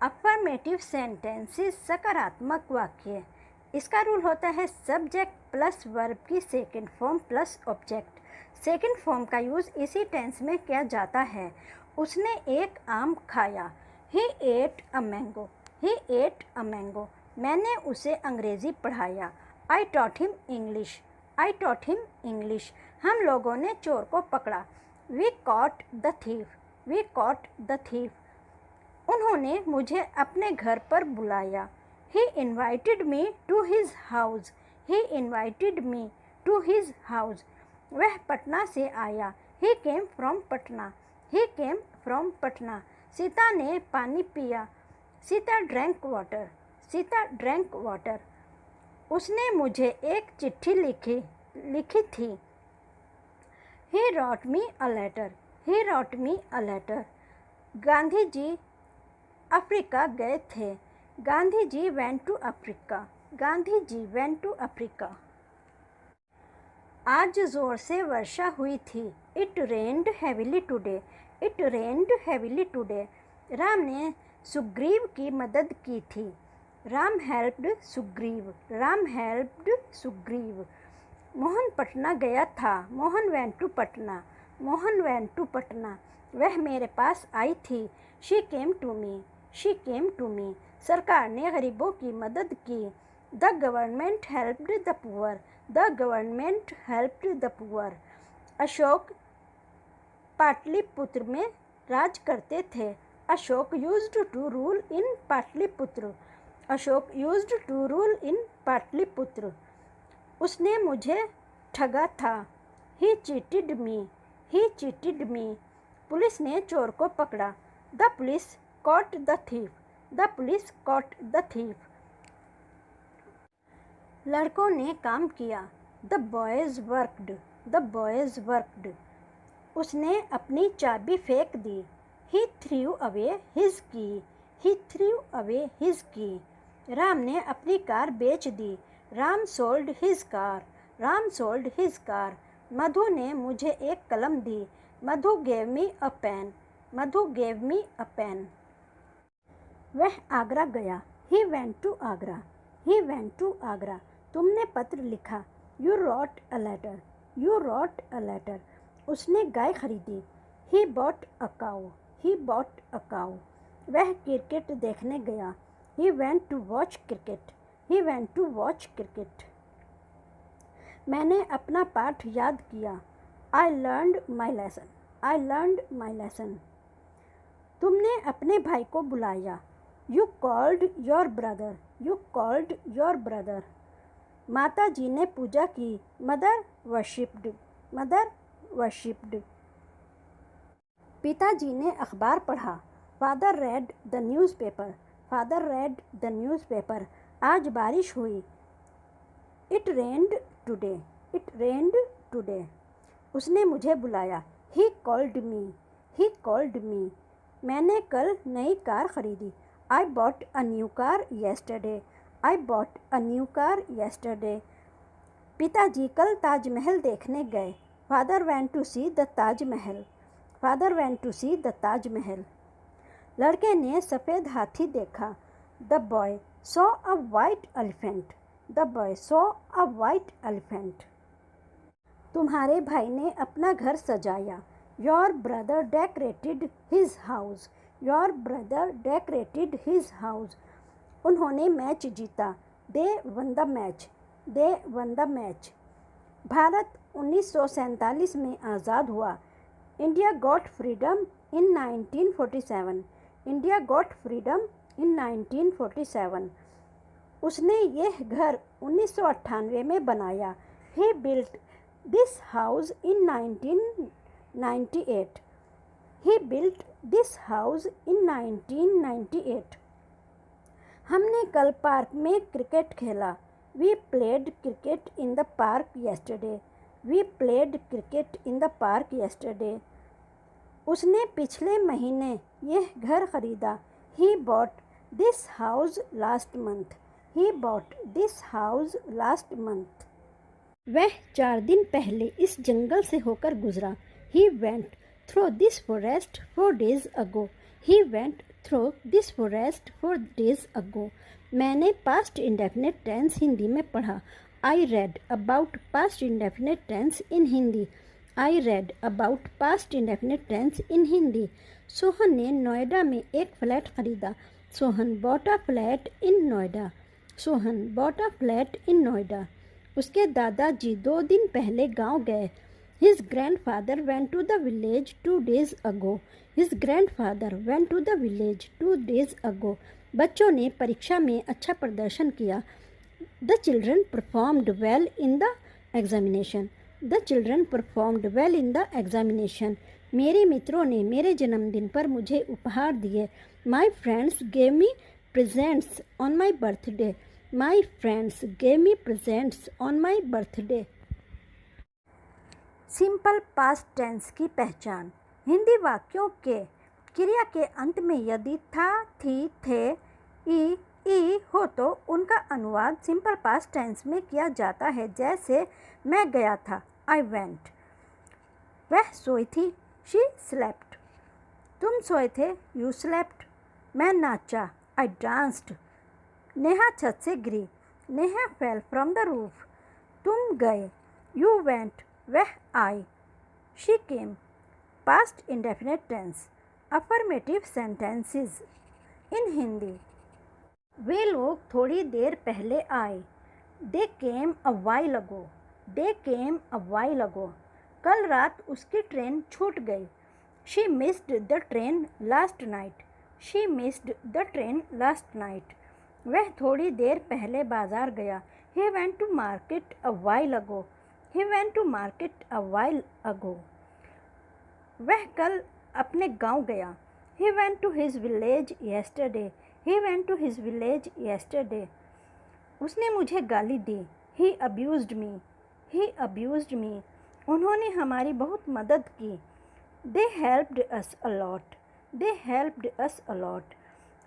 Affirmative sentences सकारात्मक वाक्य। इसका रूल होता है सब्जेक्ट प्लस वर्ब की second form plus object. Second form का यूज़ इसी टेंस में किया जाता है। उसने एक आम खाया। He ate a mango. He ate a mango. मैंने उसे अंग्रेज़ी पढ़ाया। I taught him English. I taught him English. हम लोगों ने चोर को पकड़ा। We caught the thief. We caught the thief. उन्होंने मुझे अपने घर पर बुलाया। He invited me to his house. He invited me to his house. वह पटना से आया। He came from Patna. He came from Patna. Sita ने पानी पिया। Sita drank water. Sita drank water. उसने मुझे एक चिट्ठी लिखी थी। He wrote me a letter. He wrote me a letter. Gandhi ji Africa गए थे। Gandhi ji went to Africa. Gandhi ji went to Africa. आज जोर से वर्षा हुई थी। It rained heavily today. It rained heavily today. Ram ने सुग्रीव की मदद की थी। राम हेल्प्ड सुग्रीव। राम हेल्प्ड सुग्रीव। मोहन पटना गया था। Mohan went to Patna. Mohan went to Patna. वह मेरे पास आई थी। She came to me. She came to me. सरकार ने गरीबों की मदद की। The government helped the poor. The government helped the poor. Ashok Pataliputra में राज करते थे। Ashok used to rule in Pataliputra. Ashok used to rule in Pataliputra. उसने मुझे ठगा था। He cheated me. He cheated me. Police ने चोर को पकड़ा। The police caught the thief. The police caught the thief. लड़कों ने काम किया। The boys worked. The boys worked. उसने अपनी चाबी फेंक दी। He threw away his key. He threw away his key. Ram ने अपनी कार बेच दी। Ram sold his car. Ram sold his car. मधु ने मुझे एक कलम दी। मधु gave me a pen. Madhu gave me a pen. वह आगरा गया। He went to Agra. He went to Agra. तुमने पत्र लिखा। You wrote a letter. You wrote a letter. उसने गाय खरीदी। He bought a cow. He bought a cow. वह cricket देखने गया। He went to watch cricket. He went to watch cricket. मैंने अपना पाठ याद किया। I learned my lesson. I learned my lesson. तुमने अपने भाई को बुलाया। You called your brother. You called your brother. माता जी ने पूजा की। Mother worshipped. Mother worshipped. पिताजी ने अखबार पढ़ा। Father read the newspaper. Father read the newspaper. आज बारिश हुई। It rained today. It rained today. उसने मुझे बुलाया। He called me. He called me. मैंने कल नई कार खरीदी। I bought a new car yesterday. I bought a new car yesterday. पिताजी कल ताजमहल देखने गए। Father went to see the Taj Mahal. Father went to see the Taj Mahal. लड़के ने सफ़ेद हाथी देखा। The boy saw a white elephant. The boy saw a white elephant. तुम्हारे भाई ने अपना घर सजाया। Your brother decorated his house. Your brother decorated his house. उन्होंने मैच जीता। They won the match. They won the match. Bharat 1947 में आज़ाद हुआ। India got freedom in 1947. India got freedom in 1947. उसने यह घर 1998 में बनाया। He built this house in 1998. He built this house in 1998. हमने कल पार्क में क्रिकेट खेला। We played cricket in the park yesterday. We played cricket in the park yesterday. उसने पिछले महीने यह घर खरीदा। He bought this house last month. He bought this house last month. वह 4 दिन पहले इस जंगल से होकर गुजरा। He went through this forest 4 days ago. He went through this forest 4 days ago. मैंने पास्ट इंडेफिनिट टेंस हिंदी में पढ़ा. I read about past indefinite tense in Hindi. I read about past indefinite tense in Hindi. Sohan ने नोएडा में एक flat खरीदा. Sohan bought a flat in Noida. Sohan bought a flat in Noida. उसके दादाजी 2 दिन पहले गांव गए. His grandfather went to the village 2 days ago. His grandfather went to the village 2 days ago. बच्चों ने परीक्षा में अच्छा प्रदर्शन किया. The children performed well in the examination. The children performed well in the examination. मेरे मित्रों ने मेरे जन्मदिन पर मुझे उपहार दिए. My friends gave me presents on my birthday. My friends gave me presents on my birthday. Simple past tense की पहचान. हिंदी वाक्यों के क्रिया के अंत में यदि था, थी, थे, ई हो तो उनका अनुवाद सिंपल पास्ट टेंस में किया जाता है. जैसे मैं गया था, आई वेंट. वह सोई थी, शी स्लेप्ट. तुम सोए थे, यू स्लेप्ट. मैं नाचा, आई डांस्ड. नेहा छत से गिरी, Neha fell from the roof. तुम गए, यू वेंट. वह आई, she came. Past indefinite tense. Affirmative sentences in Hindi. वे लोग थोड़ी देर पहले आए. They came a while ago. They came a while ago. कल रात उसकी ट्रेन छूट गई. She missed the train last night. She missed the train last night. वह थोड़ी देर पहले बाजार गया. He went to market a while ago. He went to market a while ago. वह कल अपने गांव गया. He went to his village yesterday. He went to his village yesterday. उसने मुझे गाली दी. He abused me. He abused me. उन्होंने हमारी बहुत मदद की. They helped us a lot. They helped us a lot.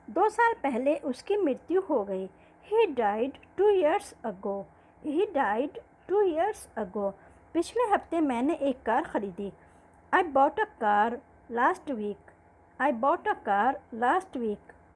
2 साल पहले उसकी मृत्यु हो गई. He died 2 years ago. He died 2 years ago. पिछले हफ्ते मैंने एक कार खरीदी. I bought a car last week. I bought a car last week.